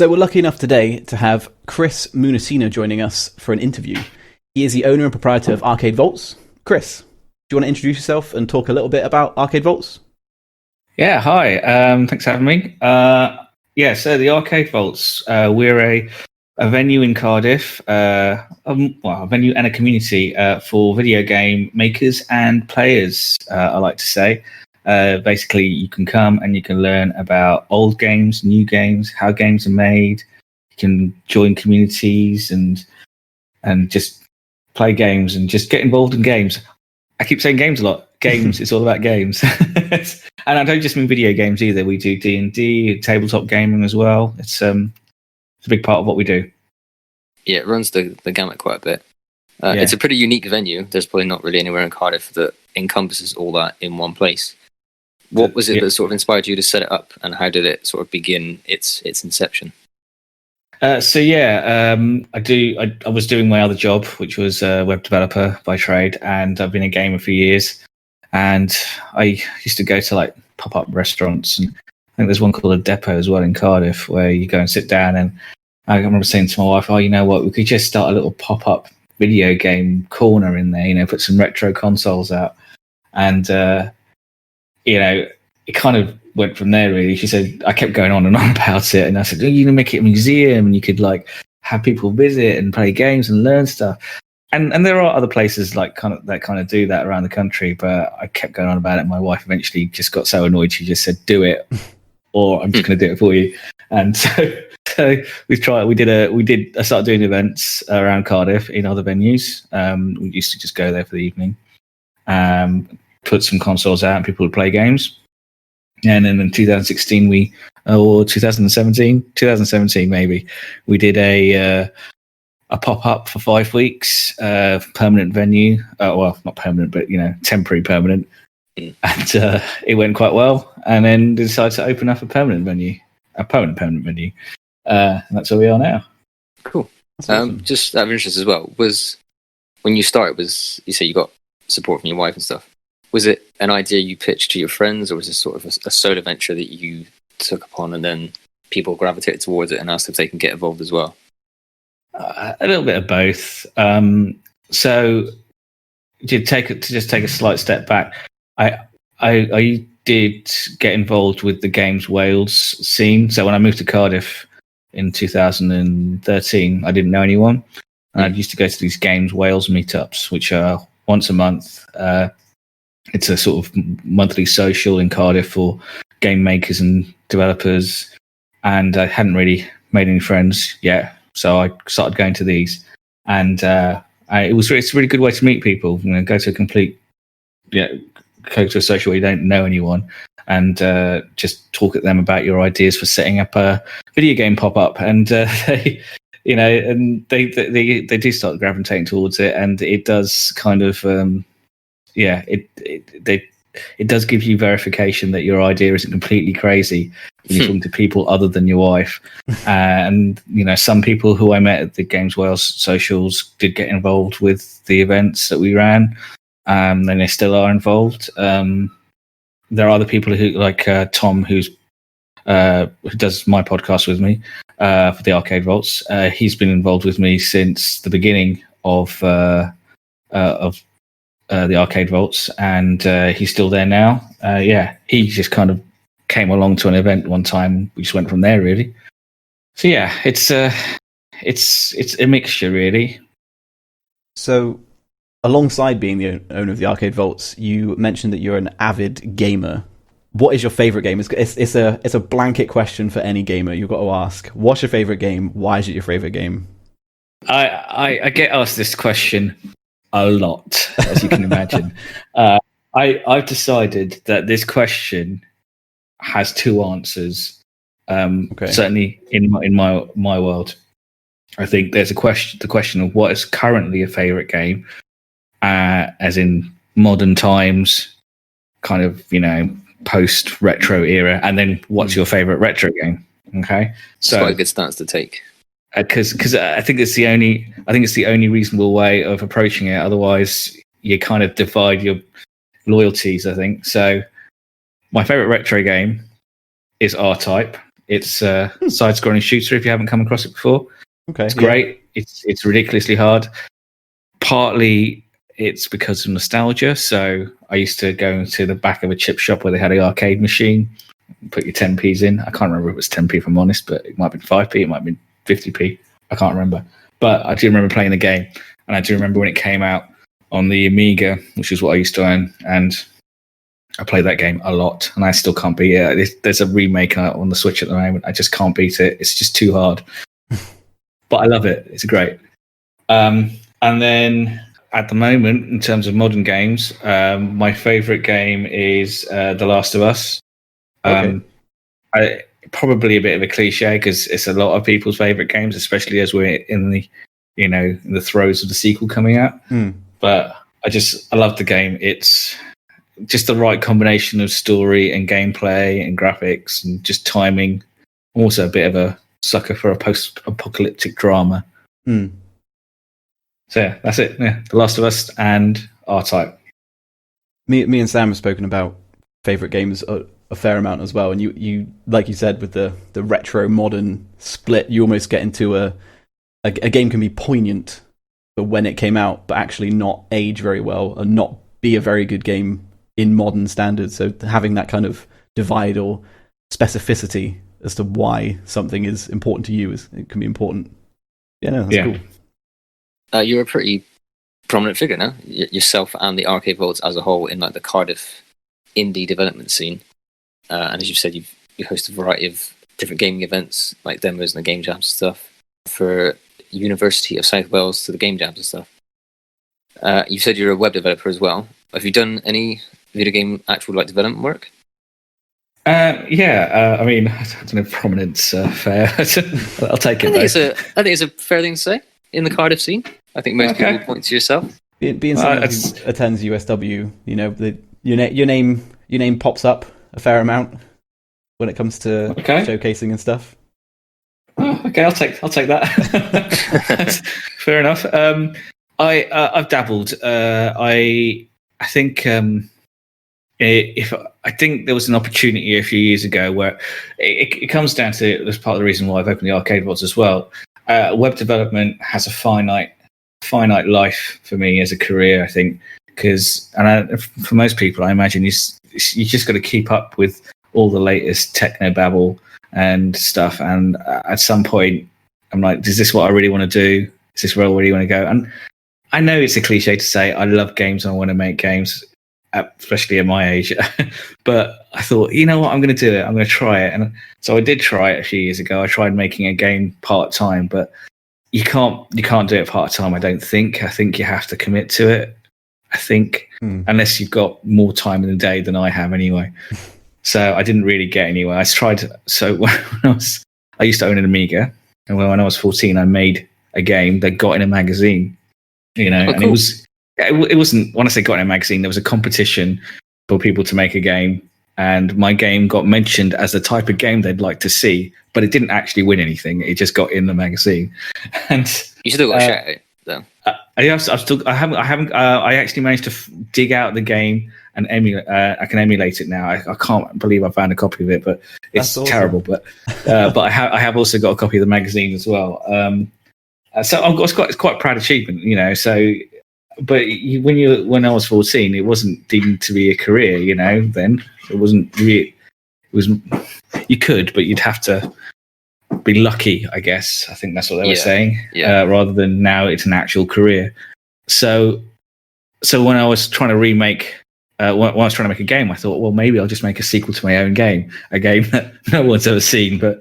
So we're lucky enough today to have Chris Munasinha joining us for an interview. He is the owner and proprietor of Arcade Vaults. Chris, do you want to introduce yourself and talk a little bit about Arcade Vaults? Yeah, hi. Thanks for having me. So the Arcade Vaults, we're a venue in Cardiff, a venue and a community for video game makers and players, I like to say. Basically, you can come and you can learn about old games, new games, how games are made. You can join communities and just play games and just get involved in games. I keep saying games a lot. Games, it's all about games. And I don't just mean video games either. We do D&D, tabletop gaming as well. It's a big part of what we do. Yeah, it runs the gamut quite a bit. It's a pretty unique venue. There's probably not really anywhere in Cardiff that encompasses all that in one place. What was it that sort of inspired you to set it up, and how did it sort of begin its inception? I was doing my other job, which was a web developer by trade, and I've been a gamer for years. And I used to go to like pop-up restaurants, and I think there's one called a Depot as well in Cardiff, where you go and sit down. And I remember saying to my wife, "Oh, you know what? We could just start a little pop-up video game corner in there. You know, put some retro consoles out." And it kind of went from there, really. She said, I kept going on and on about it, and I said, you can make it a museum, and you could like have people visit and play games and learn stuff. And there are other places that kind of do that around the country, but I kept going on about it. My wife eventually just got so annoyed, she just said, "Do it, or I'm just going to do it for you." And so we tried. I started doing events around Cardiff in other venues. We used to just go there for the evening, put some consoles out, and people would play games. And then in 2016, 2017 maybe, we did a pop-up for 5 weeks, permanent venue. Not permanent, but temporary permanent. And it went quite well. And then decided to open up a permanent venue. And that's where we are now. Cool. Awesome. Just out of interest as well, when you started, you say you got support from your wife and stuff. Was it an idea you pitched to your friends, or was it sort of a solo venture that you took upon and then people gravitated towards it and asked if they can get involved as well? A little bit of both. So to take a slight step back, I did get involved with the Games Wales scene. So when I moved to Cardiff in 2013, I didn't know anyone. And I used to go to these Games Wales meetups, which are once a month. It's a sort of monthly social in Cardiff for game makers and developers. And I hadn't really made any friends yet, so I started going to these. And it's a really good way to meet people. Go to a social where you don't know anyone, and just talk at them about your ideas for setting up a video game pop-up. And they do start gravitating towards it, and it does kind of it does give you verification that your idea isn't completely crazy when you're talking to people other than your wife. And some people who I met at the Games Wales socials did get involved with the events that we ran, and they still are involved. There are other people who, like Tom, who does my podcast with me for the Arcade Vaults. He's been involved with me since the beginning of the Arcade Vaults, and he's still there now. He just kind of came along to an event one time. We just went from there, really. So yeah, it's a mixture, really. So, alongside being the owner of the Arcade Vaults, you mentioned that you're an avid gamer. What is your favorite game? It's a blanket question for any gamer. You've got to ask, what's your favorite game? Why is it your favorite game? I get asked this question a lot, as you can imagine. I've decided that this question has two answers. Certainly in my world, I think there's the question of what is currently a favorite game, as in modern times, kind of post retro era, and then what's your favorite retro game? Okay, so that's quite a good stance to take. Because I think it's the only reasonable way of approaching it. Otherwise, you kind of divide your loyalties, I think. So, my favorite retro game is R-Type. It's a side-scrolling shooter. If you haven't come across it before, Okay, it's great. It's ridiculously hard. Partly it's because of nostalgia. So I used to go into the back of a chip shop where they had an arcade machine, put your 10p's in. I can't remember if it was 10p if I'm honest, but it might have been 5p, it might have been 50p. I can't remember. But I do remember playing the game, and I do remember when it came out on the Amiga, which is what I used to own, and I played that game a lot, and I still can't beat it. There's a remake on the Switch at the moment. I just can't beat it. It's just too hard. But I love it. It's great. And then at the moment, in terms of modern games, my favourite game is The Last of Us. Probably a bit of a cliche because it's a lot of people's favourite games, especially as we're in the in the throes of the sequel coming out. But I love the game. It's just the right combination of story and gameplay and graphics and just timing. I'm also a bit of a sucker for a post-apocalyptic drama. So yeah, that's it. Yeah, The Last of Us and R-Type. Me and Sam have spoken about favourite games a fair amount as well, and you like you said with the retro modern split, you almost get into a game can be poignant for when it came out, but actually not age very well and not be a very good game in modern standards. So having that kind of divide or specificity as to why something is important to you it can be important. Yeah, no, that's cool. You're a pretty prominent figure now, yourself and the Arcade Vaults as a whole in like the Cardiff indie development scene. And as you said, you host a variety of different gaming events, like demos and the game jams and stuff, for University of South Wales to the game jams and stuff. You said you're a web developer as well. Have you done any video game actual like development work? I mean, I don't know if prominence fair. I'll take it. I think it's a fair thing to say in the Cardiff scene. I think most people point to yourself. Being someone who attends USW, your name pops up a fair amount when it comes to showcasing and stuff. Oh, okay, I'll take that. Fair enough. I've dabbled. I think I think there was an opportunity a few years ago where it comes down to, that's part of the reason why I've opened the Arcade Vaults as well. Web development has a finite life for me as a career, I think, because for most people, I imagine you just got to keep up with all the latest techno babble and stuff. And at some point, I'm like, is this what I really want to do? Is this where I really want to go? And I know it's a cliche to say I love games and I want to make games, especially at my age. But I thought, you know what, I'm going to do it. I'm going to try it. And so I did try it a few years ago. I tried making a game part-time, but you can't do it part-time, I don't think. I think you have to commit to it. I think, unless you've got more time in the day than I have anyway. So I didn't really get anywhere. I tried. So I used to own an Amiga, and when I was 14, I made a game that got in a magazine. And cool. It wasn't, when I say got in a magazine, there was a competition for people to make a game, and my game got mentioned as the type of game they'd like to see, but it didn't actually win anything. It just got in the magazine. And you still got a shout out though. I actually managed to dig out the game and emulate. I can emulate it now. I can't believe I found a copy of it, but it's awesome. Terrible. But I have also got a copy of the magazine as well. So it's quite a proud achievement, So, but when I was 14, it wasn't deemed to be a career, Then it wasn't really. It was, you could, but you'd have to be lucky, I guess. I think that's what they were saying. Rather than now it's an actual career. So when I was trying to remake, when I was trying to make a game, I thought, well, maybe I'll just make a sequel to my own game, a game that no one's ever seen. But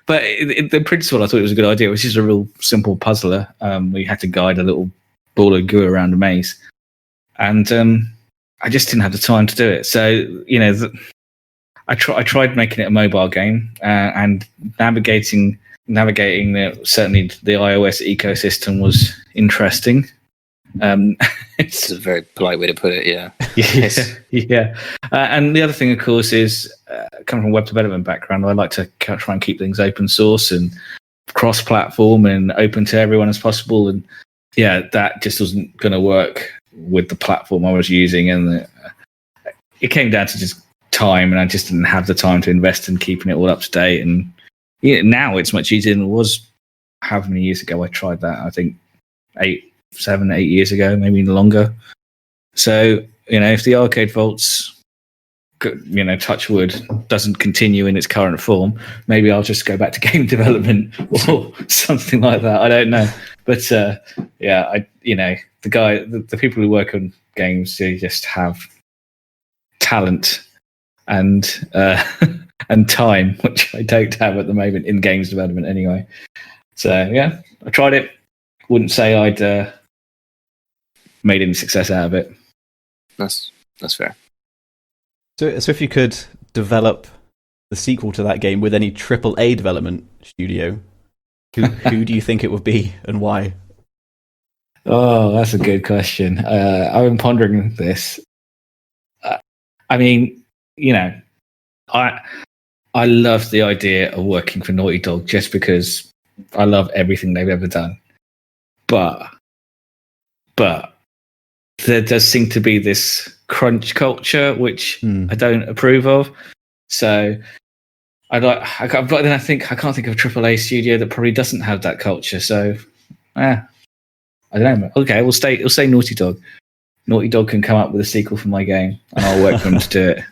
but the principle, I thought it was a good idea. It was just a real simple puzzler. Where you had to guide a little ball of goo around a maze, and I just didn't have the time to do it. So I tried making it a mobile game, and navigating certainly the iOS ecosystem was interesting. It's a very polite way to put it. Yeah. Yeah. And the other thing, of course, is coming from a web development background, I like to try and keep things open source and cross-platform and open to everyone as possible. And that just wasn't going to work with the platform I was using, and it came down to just time, and I just didn't have the time to invest in keeping it all up to date. And now it's much easier than it was. How many years ago I tried that? I think 7, 8 years ago, maybe even longer. So if the Arcade Vaults, touch wood, doesn't continue in its current form, maybe I'll just go back to game development or something like that. I don't know, but the people who work on games, they just have talent and and time, which I don't have at the moment in games development anyway. So yeah, I tried it. Wouldn't say I'd made any success out of it. That's fair. So if you could develop the sequel to that game with any AAA development studio, who do you think it would be and why? Oh, that's a good question. I've been pondering this. I mean, I love the idea of working for Naughty Dog just because I love everything they've ever done. But there does seem to be this crunch culture, which I don't approve of. So but then I can't think of a AAA studio that probably doesn't have that culture. So, I don't know. Okay, we'll say Naughty Dog. Naughty Dog can come up with a sequel for my game, and I'll work for them to do it.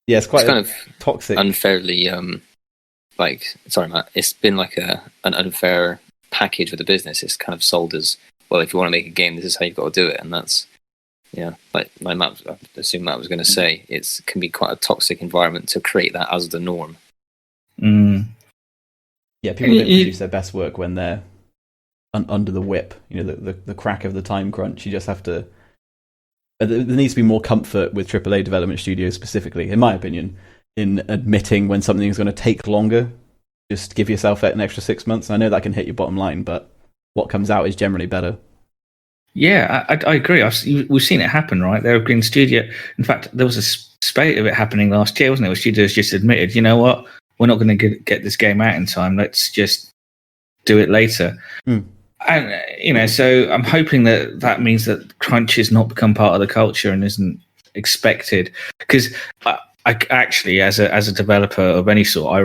Yeah, it's quite kind of toxic, unfairly. Sorry, Matt. It's been like an unfair package with the business. It's kind of sold as, well, if you want to make a game, this is how you've got to do it, and that's like Matt, I assume Matt was going to say, it can be quite a toxic environment to create that as the norm. Yeah, people don't produce their best work when they're under the whip. The crack of the time crunch. You just have to. There needs to be more comfort with AAA development studios specifically, in my opinion, in admitting when something is going to take longer. Just give yourself an extra 6 months. I know that can hit your bottom line, but what comes out is generally better. Yeah, I agree. We've seen it happen, right? There have been studio. In fact, there was a spate of it happening last year, wasn't it? Where studios just admitted, you know what, we're not going to get this game out in time. Let's just do it later. And so I'm hoping that means that crunch has not become part of the culture and isn't expected. Because I actually, as a developer of any sort, I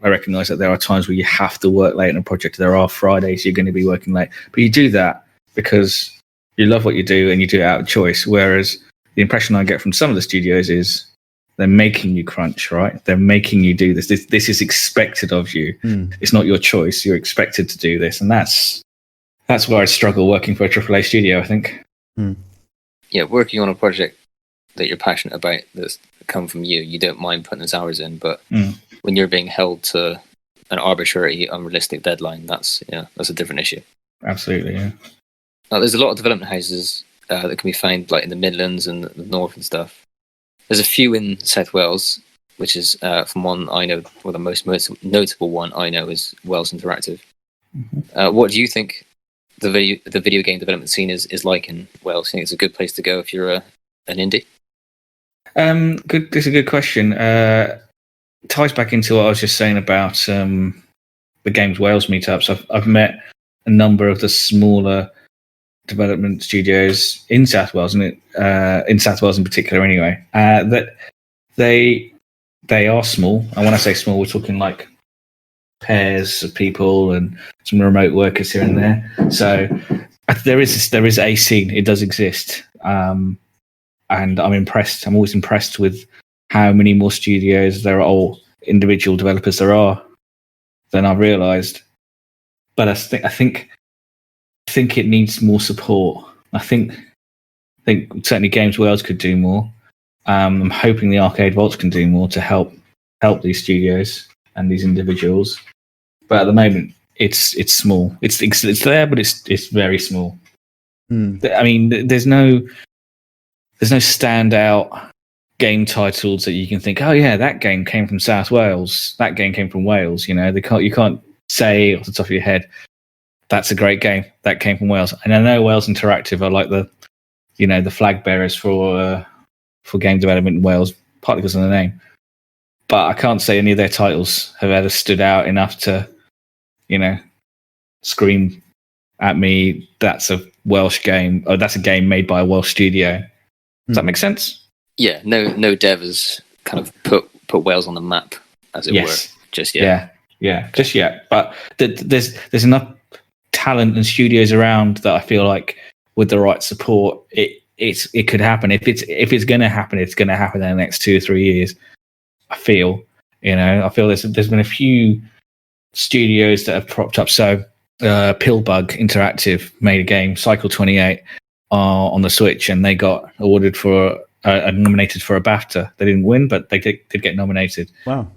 recognize that there are times where you have to work late on a project. There are Fridays you're going to be working late, but you do that because you love what you do and you do it out of choice. Whereas the impression I get from some of the studios is they're making you crunch, right? They're making you do this. This is expected of you. It's not your choice. You're expected to do this, and that's where I struggle working for a AAA studio, I think. Yeah, working on a project that you're passionate about that's come from you don't mind putting those hours in, but when you're being held to an arbitrary, unrealistic deadline, that's a different issue. Absolutely, yeah. Now, there's a lot of development houses that can be found like in the Midlands and the North and stuff. There's a few in South Wales, which is from one I know, or the most notable one I know is Wales Interactive. What do you think the video game development scene is like in Wales? Do you think it's a good place to go if you're an indie? Good. This is a good question. Ties back into what I was just saying about the Games Wales meetups. I've met a number of the smaller development studios in South Wales, and in South Wales in particular, anyway. That they are small, and when I say small, we're talking like pairs of people and some remote workers here and there. So there is a scene. It does exist, and I'm impressed. I'm always impressed with how many more studios there are, or individual developers there are, than I've realised. But I think it needs more support. I think certainly Games World could do more. I'm hoping the Arcade Vaults can do more to help these studios and these individuals. But at the moment, it's small. It's there, but it's very small. I mean, there's no standout game titles that you can think, oh yeah, that game came from South Wales. That game came from Wales. You can't say off the top of your head, that's a great game that came from Wales. And I know Wales Interactive are like the flag bearers for game development in Wales, partly because of the name. But I can't say any of their titles have ever stood out enough to, scream at me, that's a Welsh game, or that's a game made by a Welsh studio. Does that make sense? Yeah, no dev has kind of put Wales on the map, as it were, just yet. Yeah, just yet. But there's enough talent and studios around that I feel like with the right support, it could happen. If it's going to happen, it's going to happen in the next 2 or 3 years. I feel there's been a few studios that have propped up. So Pillbug Interactive made a game, Cycle 28, on the Switch, and they got awarded for nominated for a BAFTA. They didn't win, but they did get nominated. Wow.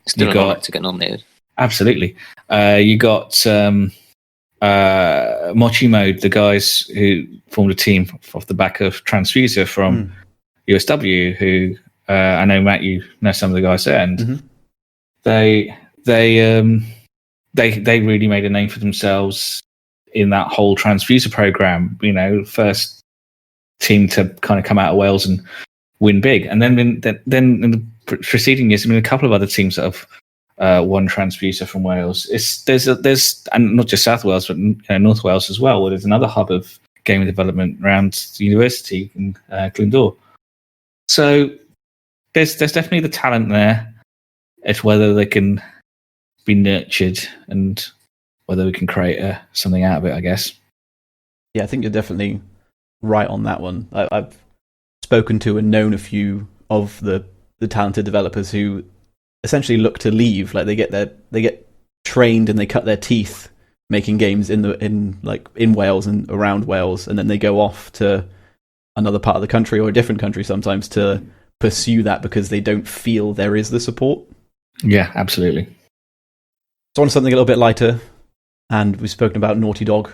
Still an honor to get nominated. Absolutely. You got Mochi Mode, the guys who formed a team off the back of Transfuser from USW, who I know, Matt, you know some of the guys there, and they really made a name for themselves in that whole Transfuser program. First team to kind of come out of Wales and win big, and then in the preceding years, a couple of other teams that have won Transfuser from Wales. There's and not just South Wales, but North Wales as well, where there's another hub of gaming development around the university in Glyndŵr. So there's definitely the talent there. It's whether they can be nurtured and whether we can create something out of it, I guess. Yeah, I think you're definitely right on that one. I've spoken to and known a few of the talented developers who essentially look to leave. Like they get trained and they cut their teeth making games in Wales and around Wales, and then they go off to another part of the country or a different country sometimes to pursue that because they don't feel there is the support. Yeah, absolutely. So on something a little bit lighter, and we've spoken about Naughty Dog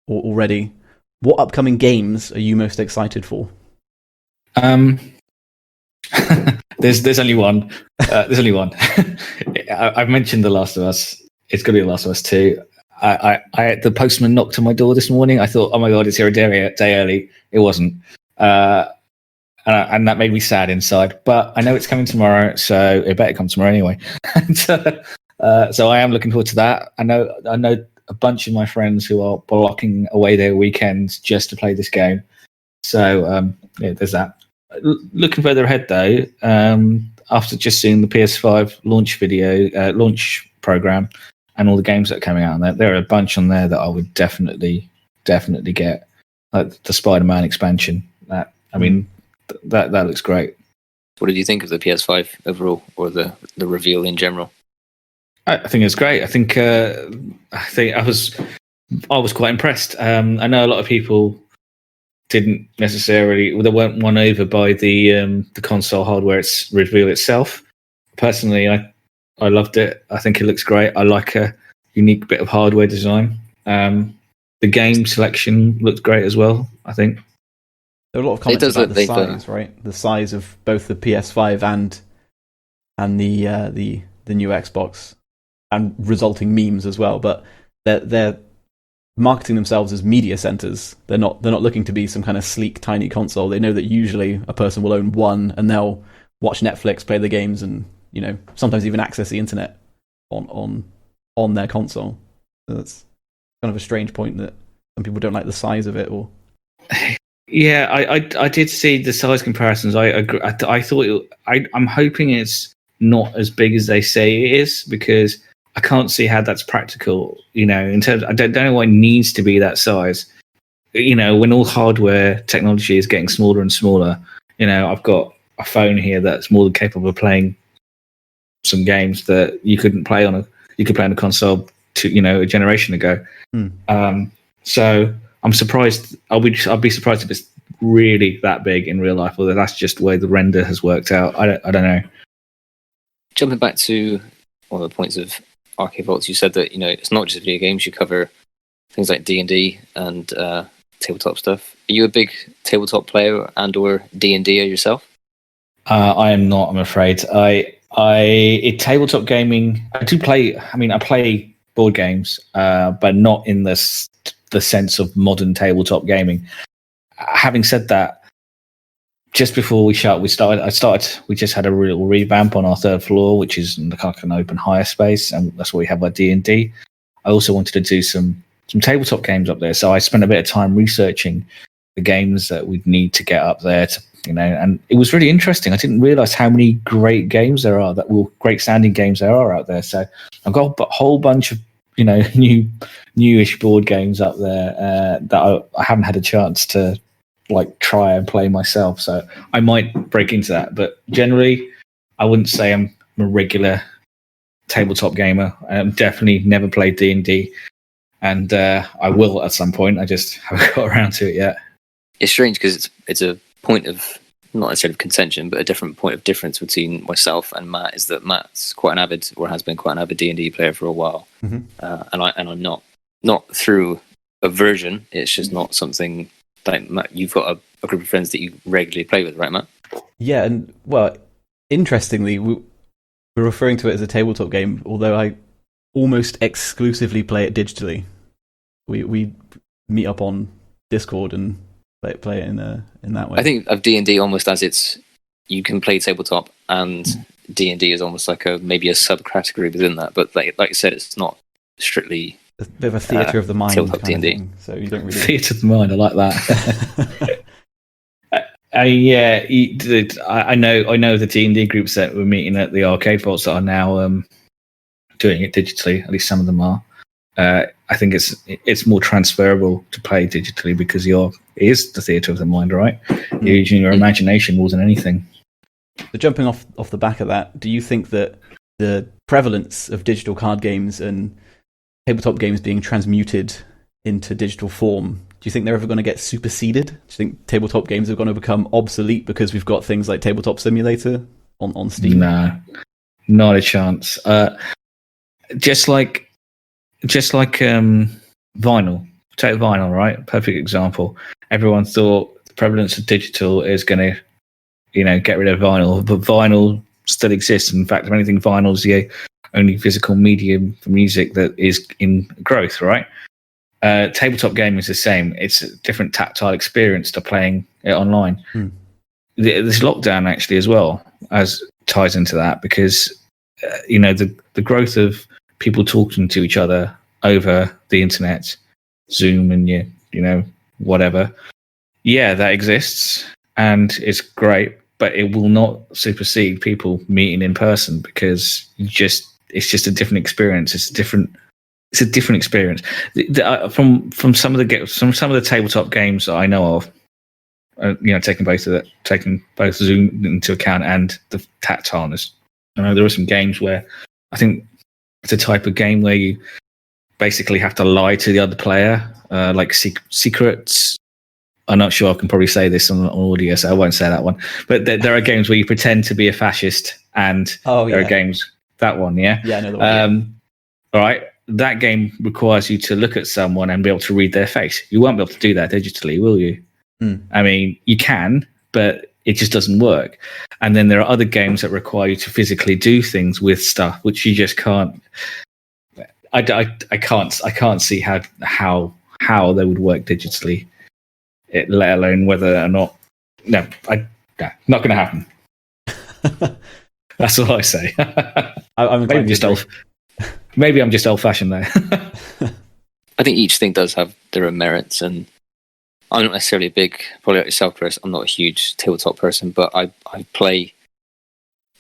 already. What upcoming games are you most excited for? There's only one. There's only one. I've mentioned The Last of Us. It's going to be The Last of Us 2. The postman knocked on my door this morning. I thought, oh my God, it's here a day early. It wasn't. And that made me sad inside. But I know it's coming tomorrow, so it better come tomorrow anyway. So I am looking forward to that. I know a bunch of my friends who are blocking away their weekends just to play this game. So there's that. Looking further ahead though, after just seeing the PS5 launch program and all the games that are coming out on there are a bunch on there that I would definitely get. Like the Spider-Man expansion. That looks great. What did you think of the PS5 overall, or the reveal in general? I think it's great. I think I was quite impressed. I know a lot of people didn't necessarily, they weren't won over by the console hardware reveal itself. Personally, I loved it. I think it looks great. I like a unique bit of hardware design. The game selection looked great as well, I think. There are a lot of comments about the size, right? The size of both the PS5 and the new Xbox, and resulting memes as well. But they're marketing themselves as media centers. They're not looking to be some kind of sleek, tiny console. They know that usually a person will own one, and they'll watch Netflix, play the games, and sometimes even access the internet on their console. So that's kind of a strange point that some people don't like the size of it. Or yeah, I did see the size comparisons. I agree. I thought I'm hoping it's not as big as they say it is, because I can't see how that's practical. In terms, I don't know why it needs to be that size. When all hardware technology is getting smaller and smaller. I've got a phone here that's more than capable of playing some games that you couldn't play on a console a generation ago. So I'm surprised. I'd be surprised if it's really that big in real life, or that's just the way the render has worked out. I don't know. Jumping back to one of the points of Arcade Vaults, you said that it's not just video games. You cover things like D&D and tabletop stuff. Are you a big tabletop player and/or D&D yourself? I am not. I'm afraid. Tabletop gaming. I do play. I play board games, but not in the sense of modern tabletop gaming. Having said that, just before we just had a real revamp on our third floor, which is like an open higher space, and that's where we have our D&D. I also wanted to do some tabletop games up there, so I spent a bit of time researching the games that we'd need to get up there to and it was really interesting. I didn't realize how many great games there are great sounding games there are out there. So I've got a whole bunch of newish board games up there that I haven't had a chance to like try and play myself. So I might break into that, but generally I wouldn't say I'm a regular tabletop gamer. I'm definitely never played D&D, and I will at some point. I just haven't got around to it yet. It's strange because it's a point of not necessarily of contention, but a different point of difference between myself and Matt is that Matt's quite an avid, or has been quite an avid D&D player for a while, and I'm not through aversion. It's just not something that Matt, you've got a group of friends that you regularly play with, right, Matt? Yeah, and well, interestingly, we're referring to it as a tabletop game, although I almost exclusively play it digitally. We meet up on Discord and play it in that way. I think of D&D almost as you can play tabletop, and D&D is almost like maybe a subcategory within that. But like I said, it's not strictly a bit of a theatre of the mind tabletop kind D&D. of thing, so you don't really theatre of the mind. I like that. I know the D&D groups that were meeting at the Arcade Vaults that are now doing it digitally. At least some of them are. I think it's more transferable to play digitally because it is the theatre of the mind, right? You're using your imagination more than anything. So jumping off the back of that, do you think that the prevalence of digital card games and tabletop games being transmuted into digital form, do you think they're ever going to get superseded? Do you think tabletop games are going to become obsolete because we've got things like Tabletop Simulator on Steam? No, not a chance. Just like vinyl. Take vinyl, right? Perfect example. Everyone thought the prevalence of digital is going to, get rid of vinyl, but vinyl still exists. In fact, if anything, vinyl is the only physical medium for music that is in growth, right? Tabletop gaming is the same. It's a different tactile experience to playing it online. This lockdown actually as well as ties into that because the growth of people talking to each other over the internet, Zoom and whatever. Yeah, that exists and it's great, but it will not supersede people meeting in person because it's just a different experience. It's a different experience. From some of the tabletop games that I know of, taking both Zoom into account and the tactileness. I know there are some games where I think it's a type of game where you basically have to lie to the other player, like secrets. I'm not sure I can probably say this on audio, so I won't say that one. But there are games where you pretend to be a fascist, and there are games that one, yeah. Yeah, I know the one. All right, that game requires you to look at someone and be able to read their face. You won't be able to do that digitally, will you? I mean, you can, but it just doesn't work. And then there are other games that require you to physically do things with stuff, which you just can't. I can't see how they would work digitally, let alone whether or not. No, not going to happen. That's all I say. Maybe I'm just old-fashioned there. I think each thing does have their own merits, and I'm not necessarily probably like yourself, Chris. I'm not a huge tabletop person, but I play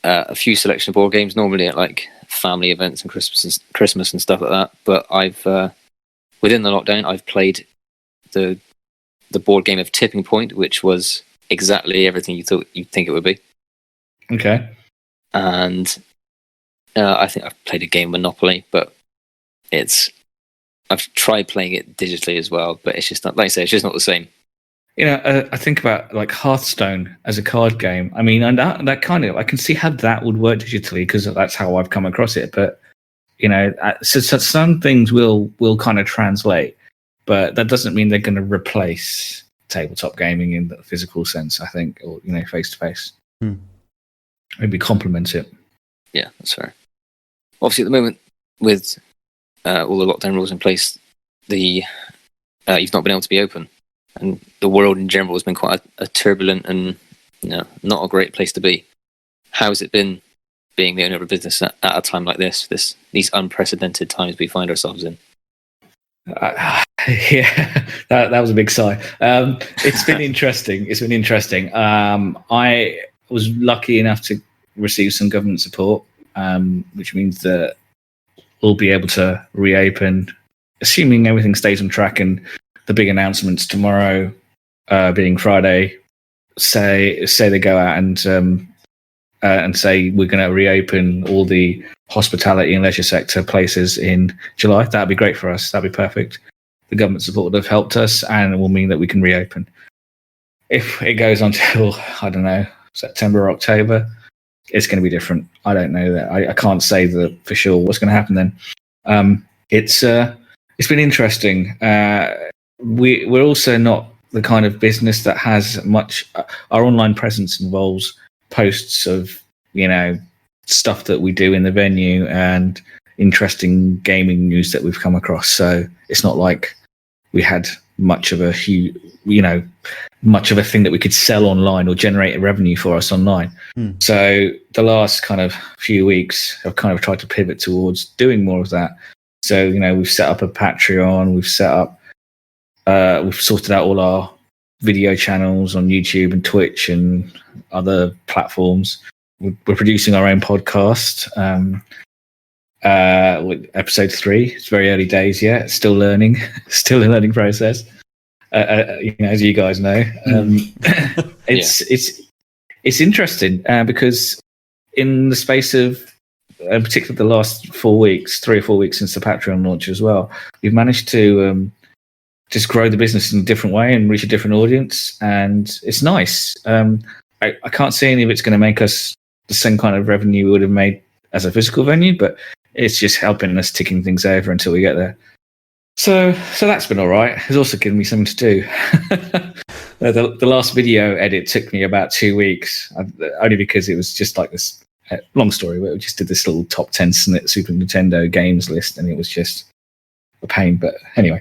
a few selection of board games normally at like family events and Christmas and stuff like that. But I've within the lockdown, I've played the board game of Tipping Point, which was exactly everything you thought you'd think it would be. Okay. And I think I've played a game of Monopoly, but I've tried playing it digitally as well, but it's just not, like I say, it's just not the same. I think about like Hearthstone as a card game. I mean, and that kind of, I can see how that would work digitally because that's how I've come across it. But so some things will kind of translate, but that doesn't mean they're going to replace tabletop gaming in the physical sense. I think, or face to face, maybe complement it. Yeah, that's fair. Obviously, at the moment, with all the lockdown rules in place, you've not been able to be open, and the world in general has been quite a turbulent and not a great place to be. How has it been being the owner of a business at a time like these unprecedented times we find ourselves in? Yeah, that was a big sigh. It's been interesting. It's been interesting. I was lucky enough to receive some government support, which means that we'll be able to reopen, assuming everything stays on track. And the big announcements tomorrow, being Friday, say they go out and say we're going to reopen all the hospitality and leisure sector places in July. That'd be great for us. That'd be perfect. The government support would have helped us, and it will mean that we can reopen. If it goes until, I don't know, September or October, it's going to be different. I don't know that. I can't say that for sure what's going to happen then. It's been interesting. We're also not the kind of business that has much. Our online presence involves posts of, stuff that we do in the venue and interesting gaming news that we've come across. So it's not like we had much of a thing that we could sell online or generate a revenue for us online. So the last kind of few weeks I've kind of tried to pivot towards doing more of that. So, we've set up a Patreon, we've sorted out all our video channels on YouTube and Twitch and other platforms. We're producing our own podcast, with episode 3. It's very early days yet. Still learning, still a learning process. As you guys know, it's interesting because in the space of, particularly the last 4 weeks, 3 or 4 weeks since the Patreon launch as well, we've managed to just grow the business in a different way and reach a different audience, and it's nice. I can't see any of it's going to make us the same kind of revenue we would have made as a physical venue, but it's just helping us ticking things over until we get there. So that's been all right. It's also given me something to do. The last video edit took me about 2 weeks, only because it was just like this long story, but we just did this little top 10 Super Nintendo games list, and it was just a pain. But anyway,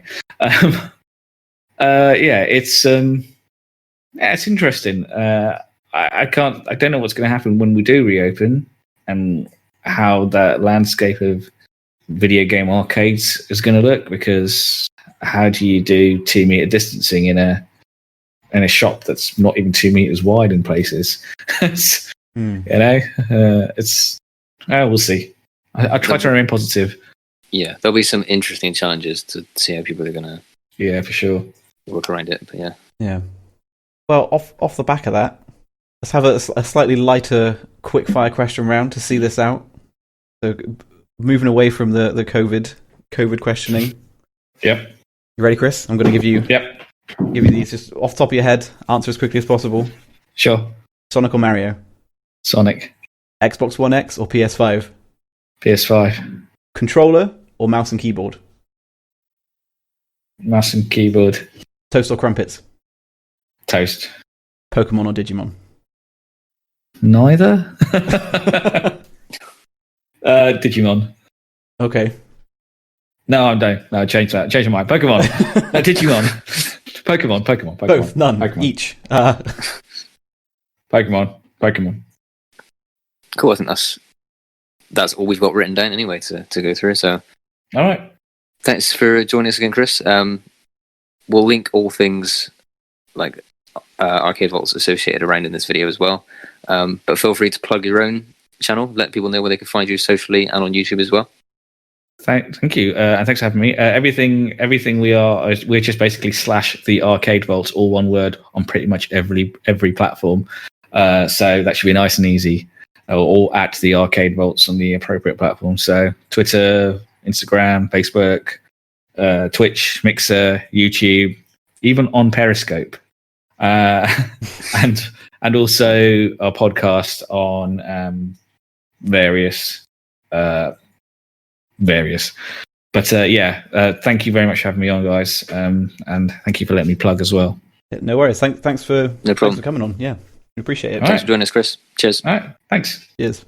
it's interesting. I don't know what's going to happen when we do reopen, and how that landscape of video game arcades is going to look, because how do you do 2 meter distancing in a shop that's not even 2 meters wide in places? We'll see. I try to remain positive. Yeah, there'll be some interesting challenges to see how people are going to. Yeah, for sure. Work around it, but yeah. Yeah. Well, off the back of that, let's have a slightly lighter quick-fire question round to see this out. So, moving away from the COVID questioning. Yep. You ready, Chris? I'm going to give you these just off the top of your head. Answer as quickly as possible. Sure. Sonic or Mario? Sonic. Xbox One X or PS5? PS5. Controller or mouse and keyboard? Mouse and keyboard. Toast or crumpets? Toast. Pokemon or Digimon? Neither. Digimon. Okay. No, I don't. No, change that. Change my mind. Pokemon. No, Digimon. Pokemon. Both. None. Pokemon. Each. Pokemon. Cool. I think that's all we've got written down anyway to go through. So, all right. Thanks for joining us again, Chris. We'll link all things like Arcade Vaults associated around in this video as well. But feel free to plug your own channel. Let people know where they can find you socially and on YouTube as well. Thank you, and thanks for having me. Everything we're just basically / the Arcade Vaults, all one word, on pretty much every platform. So that should be nice and easy. Or at the Arcade Vaults on the appropriate platform. So Twitter, Instagram, Facebook, Twitch, Mixer, YouTube, even on Periscope, and also our podcast on various. But thank you very much for having me on, guys, and thank you for letting me plug as well. No worries. Thanks for No problem. Thanks for coming on. Yeah, we appreciate it. Thanks for joining us, Chris. Cheers. All right, thanks. Cheers.